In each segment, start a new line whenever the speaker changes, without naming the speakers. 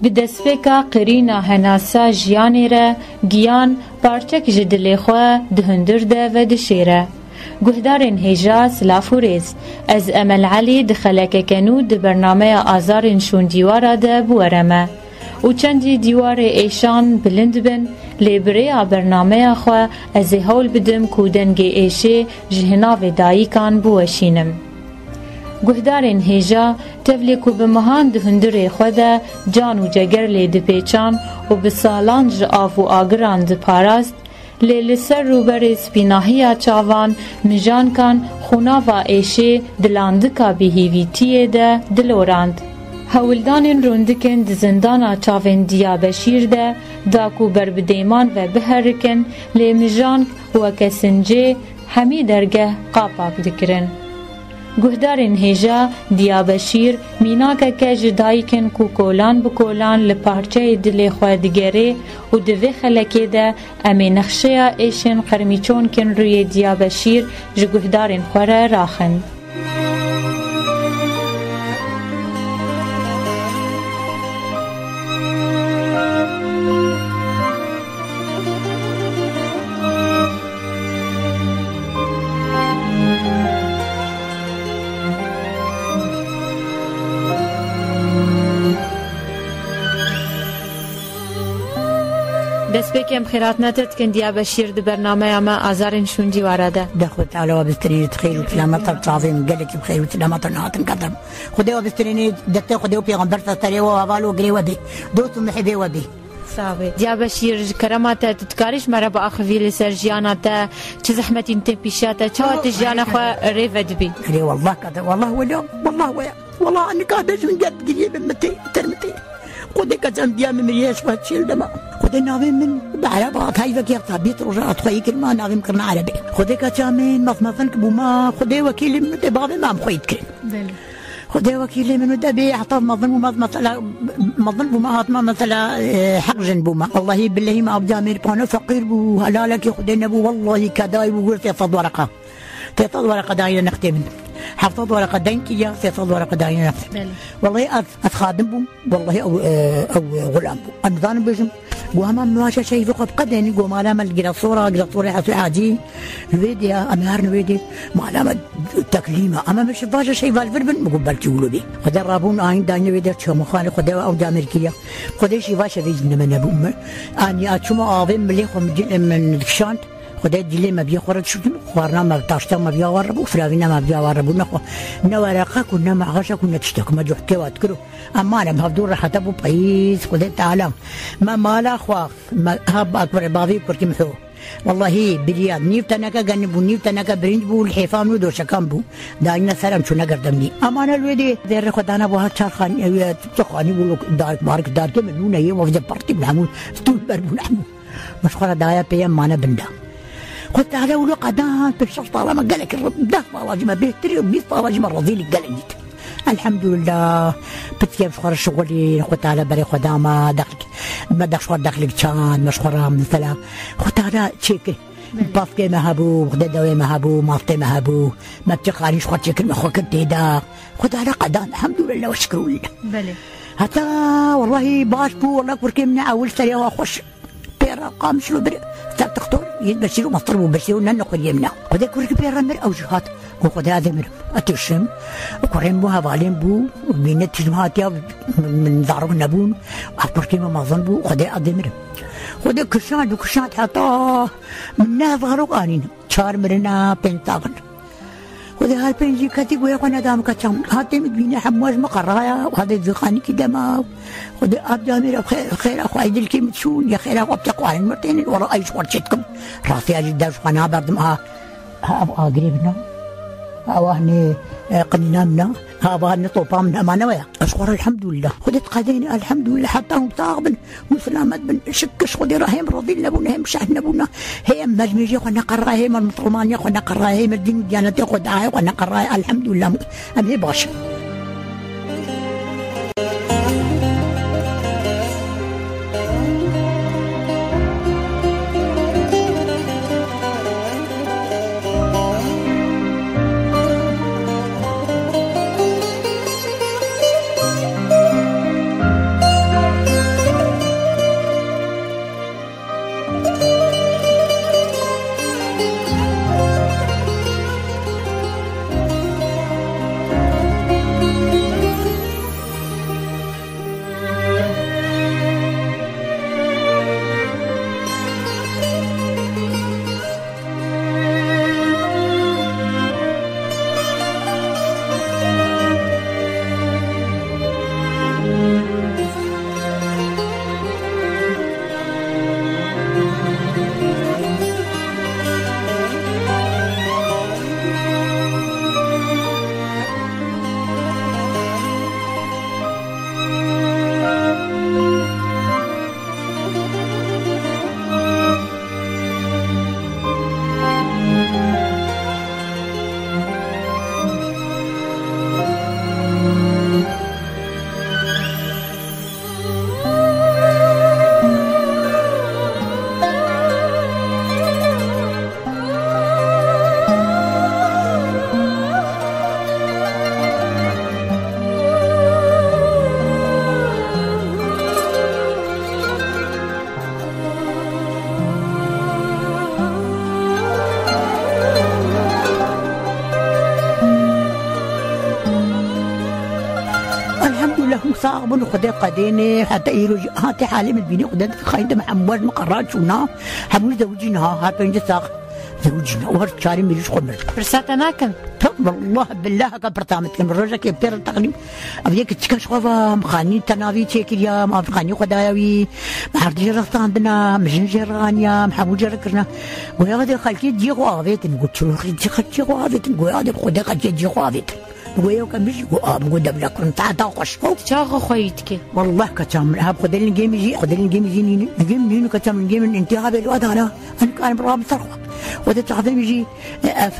بدسفکا قرینا هناسا جیانی را گیان پارچک جدلی خواه دهندر ده و دشیره. گهدارن هجاس لافوريز از امل علی دخلک کنو ده برنامه آزارن شون دیوارا ده بورمه و چندی دیوار ایشان بلند بن لیبریا برنامه خواه از هول بدم کودنگ ایشه جهناو داییکان بوشینم. گهدارن هجا تفلیکو بمهان دهندر خوده جان و جگر لی دپیچان و بسالان جآف و آگران دپاراست لی لسر روبر سپیناهی چاوان مجان کان خوناوا ایشه دلاندکا بهیویتیه ده دلوراند. هولدان روندکن دزندانا چاوین دیا بشیر ده داکو بربدیمان و بهرکن لی مجان و کسنجه همی درگه قاپاک دکرن. گهدارن هجا دیا بشیر میناکه که جدایکن کو کولان بکولان لپارچه دل خوادگره و دوی خلکه ده امی نخشه ایشن قرمیچون کن روی دیا بشیر جگهدارن خوره راخن. دست بکم خیرات نتت کن دیا بشیر ده برنامه اما آزارن شونجی وارده
دخوت تعالى وبستريني خير وسلامة تعظيم قالك بخير وسلامة نهاتن قدم خدي وبستريني دكتور خدي وبيغمبر تري ووالو قري وبي دوت محبي وبي
صافي دیا بشیر کرامات تتکارش مرا با آخوی لسرجیانا تا چه زحمتی انت پیشاتا چه تجیانا خوا ریفد بی
قري والله كذا والله ولا والله انك هذا من قد قريب متي ترمتي خدي كذا ديا من ريش فاتشيل دما خدي ناوي من بعربات هاي فكير ثابت رجعت خوي كلمه ناوي مكرنا عربي خدي كذا من مثلا بوما خدي وكيل من دبابه ما مخيت كريم خدي وكيل من دبي اعطى مظلم مثلا مظلم بوما هات مثلا حق جنبوما والله بالله ما ابدا مير بانو فقير بو هلالك خدي نبو والله كداي بقول في فض ورقه دايره نختم حفظت ورقه دينكيه في فض ورقه دايره والله اتخادم بو والله او غلام بو انظان بجم وهم ماشى شيء فوق بقدني قوم على ما لقيت صوره حسي عادي الفيديو امهار نويدي معلمه تكليمه اما مش فاجا شيء فالفربن مقبل تقولوا بي خدي رابون عين داين فيديو شو مخالف خدي او امريكيه خدي شيء فاشا في من ابو اني اتشم اظن مليخم من الشانت خدای دیلی ما بیخورد شدیم خوارنا ما تاشتا ما بیاوربو فراوینا ما بیاوربو نخو نورقه كنا معغشة كنا تشتك ما جوحكي واتكرو اما انا بهدور راح تبو بايس خدای تعالى ما مالا خوا ما هاب اكبر بابي كركي محو والله برياد نيفتناكا جنبو نيفتناكا بريند بو الحفام ودو شكام بو داينا سلام شو نقدمني اما انا الويدي دير خدانا بو هاتشارخاني تخاني بو دارك بارك دارك منونا هي وفد بارتي بنعمول ستول بربو نعمو مشخورة دايا بيام مانا بندا قلت على ولو قدان بالشرط طالما قالك الرب ده طاواجم بيتري وبيت طاواجم الرذيل قالك الحمد لله بتكيف شخور شغلي قلت على بري خدامة دخلك ما دخل دخلك كان مشخورة مثلا قلت على تشيكي بافكي ما هبو غدا ما هبو مالتي ما هبو ما بتقاري شخور تشيكي ما خوك تيدا قلت على قدان الحمد لله وشكروا لله
بلي
حتى والله باش بو والله كوركي من اول سريع واخش بيرا قام شنو بري تختار يبشروا مطر وبشروا لنا نقول يمنا خذ كورك بيرا مر او جهات وخذ هذا مر اتشم وكريم بو هبالين بو من تجمعات من ضرب النبون اكورك ما ظن بو خذ هذا مر خذ كشان حتى من ظهروا قانين 4 مرنا بنتاغن وذا هالبنجي كاتي ويا قنا دام كاتشام هاتي مدينة حمواج مقرايا وهذا الذقاني كده ما وذا أبدامي خير أخو عيد الكلمة شون يا خير أخو بتقوى المرتين وراء أي شورتكم راسي أجد داش قنا بعد ما أبغى قريبنا أوهني قنامنا هابهني طوبامنا ما نويا أشكر الحمد لله خدت قديني الحمد لله حتى هم طاغبن وسلامت بن شكش خدي راهم رضي لنا هم شحن بنا هي مجمجي خنا قراها هم المطرمانية خنا قراها هم الدين ديانتي خدعها خنا قراها الحمد لله أمي باش صاغبن وخدي قديني حتى يروج هاتي حالي من بيني قدام خايدة محمد مقرات شونا حبول زوجينها هاتو انجا صاغ زوجنا وهرت شاري ميلوش خمر
برساتنا كم
والله بالله كبرتامت كم الرجا كي بير التقليم أبيك تشكش خوا مخاني تنافي تشكيليا ما مخاني خدايوي ما عرفت جرت عندنا مجن جرانيا محمود جركرنا وهذا خالتي تجي غوافيت نقول شو خالتي غوافيت نقول هذا خدا خالتي تجي غوافيت ويا كان بيجي بقول دبلا كنت تعطش
شاغ خويتك
والله كتام هاب خد الجيم يجي خد الجيم يجي الجيم مين كتام الجيم الانتهاء بالوقت انا كان برام صرخه وده تعظيم يجي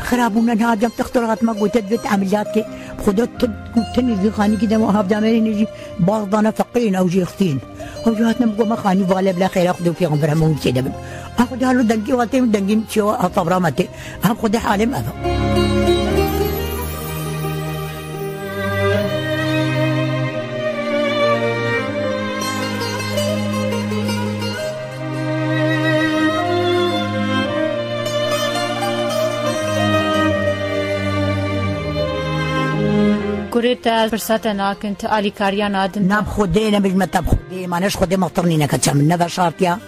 خرابونا نهاجم تخترعات ما قلت تدفت عملياتك خدت تني ذي خاني كده ما هاب دامين يجي بعضنا فقين او جي اختين او جهاتنا بقول ما خاني غالب لا خير اخذوا في غمبره مو كده بن اخذ هالو دنجي وقتي دنجي شو طبرامتي هاب خد حالم ابا
كوريتا برساتنا كنت آلي كاريان آدم
ناب خدي نبج متاب خدي ما نش خدي مطرني نكتشم نبى شرطيا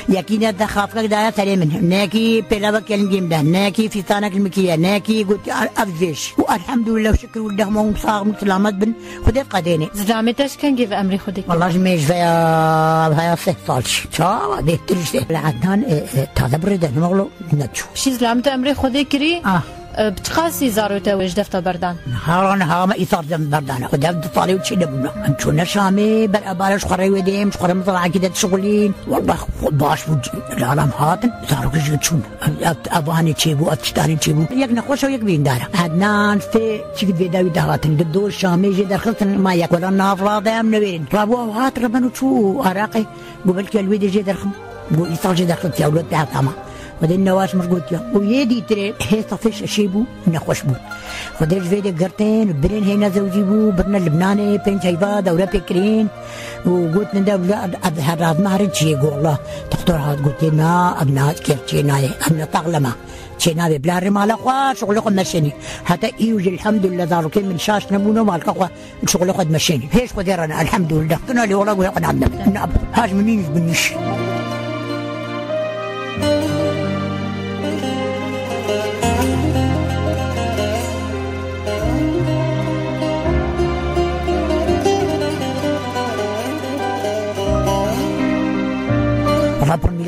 يكينا دخافك دايا تري منه ناكي بلا بكلم جيم ده ناكي في ثانك المكية ناكي قلت أفزش والحمد لله وشكر والله ما مصاغ مسلامات بن خدي قديني
زلامتش كان جيف أمري خدي
والله جميش فيا صالش شا ده ترجع لعدنان تدبر نمغلو نتشو
شي زلامت أمري خدي كري بتقاسي زاروتا ويش دفتا بردان
هاران هاما إثار دم بردان خد هفت طالي وتشي دبنا أنتونا شامي بالأبارش خري وديم شخري مطلع كده تشغلين والله باش بوجي العالم هاتن زاروك جيتشون أباني تشيبو أتشتاني تشيبو يك نخوش ويك بين دارا عدنان في تشيك بيداوي دهاتن ددور شامي جي درخلتن ما يك ولا نافلا دام نوين رابو هات ربنو تشو عراقي قبل كالويد جي درخم قو إثار جي درخلت يا ولد تاعتاما ودي النواس مرقوتيا ويدي تري هي طفش اشيبو نخوش بو ودي الفيديو قرتين برين هنا زوجيبو برنا اللبناني بين شايفا دولة بكرين وقلت ندا هراد مهرج يقول الله تختار هاد قلت لنا ابناء كيف تشيناي ابناء طغلمه تشيناي بلا رمال اخوا شغلكم مشيني حتى يوجي الحمد لله دارك من شاش نمونه مالك اخوا شغلكم مشيني فيش قدرنا الحمد لله كنا لي والله ويقعد عندنا هاج منين بنش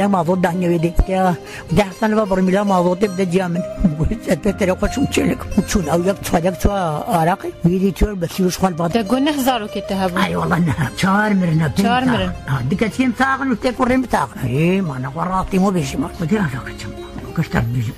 أنا ما ضد عني ودي ده حسن بابر ملا ما ضد بدأ جامن ترى قش مشيلك وشون أو يك توا عراقي ويدي تور بس يروح خال بعض
تقول نهزارو كتهبو
أي والله إنها شار مرنا
شار مرن
دكتين ساقن وتكورين بتاقن إيه ما أنا قراتي مو بيجي ما بدي أساق كم كشتر بيجي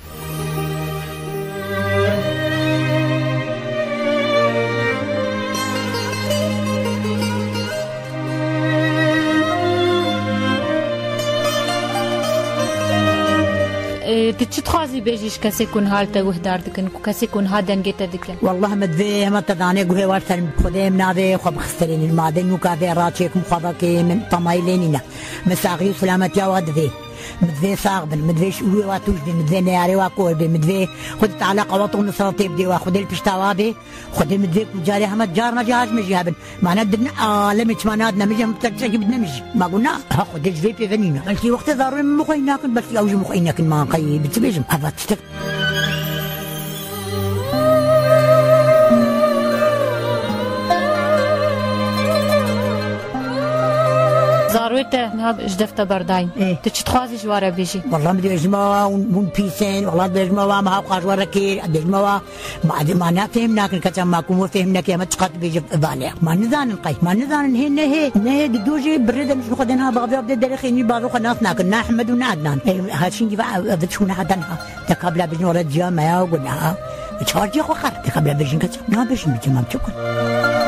تتخازي بيجيش كسي كون حالته وهدار دكن كسي كون هادن جيتا دكن
والله مدفي ما تداني قوي وارثر خديم نادي خب خسرين المعدن وكافي راتشيك مخابك من طمايليننا مساغي سلامة يا ودفي مدفي صاغبن مدفي شوي واتوش دي مدفي نياري واكور بي مدفي خد تعالى قواطو نصرتي بدي واخد البشتاوابي خد مدفي جاري احمد جارنا جهاز مجي هبن ما ندنا لمش ما نادنا مجي متكتك بدنا مجي ما قلنا خد الجفي في فنينا قلت وقت ضارب مخيناك بس اوجي مخيناك ما قي بتبيجم هذا تشتك
زارويته نهاب جدفت برداين
إيه؟
تتخازي جواره بيجي
والله بدي اجمعوا ون بيسين والله بدي اجمعوا ما هو قاجوره كير بدي اجمعوا ما انا فهمناك الكتاب ما كون فهمناك يا ما تقات بيجي بالي ما نزان القي ما نزان هي دوجي بريده مش خدناها بغض بدي درخيني بعض خناصنا كنا احمد ونعدنان هادشي بتشون عدنها تقبل بجنور الجامعه وقلنا تشارجي خو خر تقبل بجن كتاب ما بجن بجمام شكرا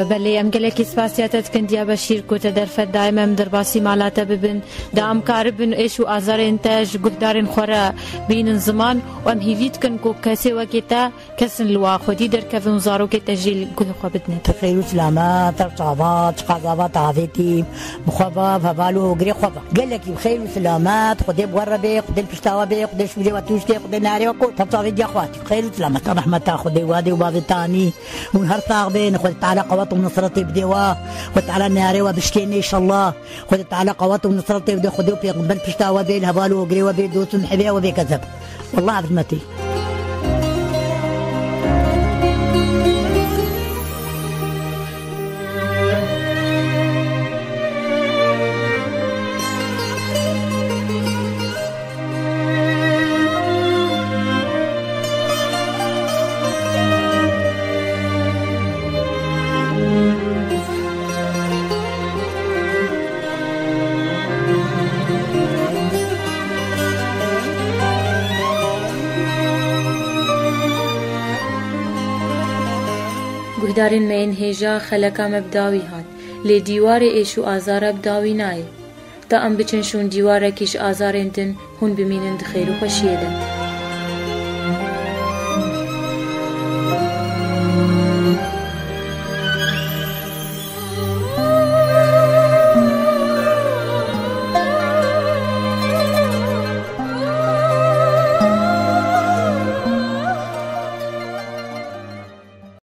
بله ام گلکی سپاسیاتت کندیا بشیر کوته درفت دائما درباسی مالاته ببن دام کاربن ایش و آزار انتاج گهدارن خورا بین زمان و ام هیویت کن کو کسی وکیتا کسن لوا خودی در کفن زارو که تجیل گه خو بدنه
تخيل سلامات ترصابات قضاوات عافيتي مخبا فبالو غري خبا قال لك بخير سلامات خدي بغربي خدي البشتاوبي خدي شويه وتوشتي خدي ناري وكو تطاوي يا اخواتي خير سلامات رحمه خدي وادي وباب ثاني ونهار طاغبين خدي تعالى قوات ونصرتي بديوا خدي على ناري وبشتيني ان شاء الله خدي تعالى قوات ونصرتي بدي خدي في قبل البشتاوبي الهبالو غري وبي دوس محبيه وبي كذب والله عظمتي
گهدارن مین هیجا خلکا مبداوی هات لی دیوار ایشو آزار بداوی نای تا ام بچنشون دیواره کش آزارندن هون بمینند خیر و خوشیدن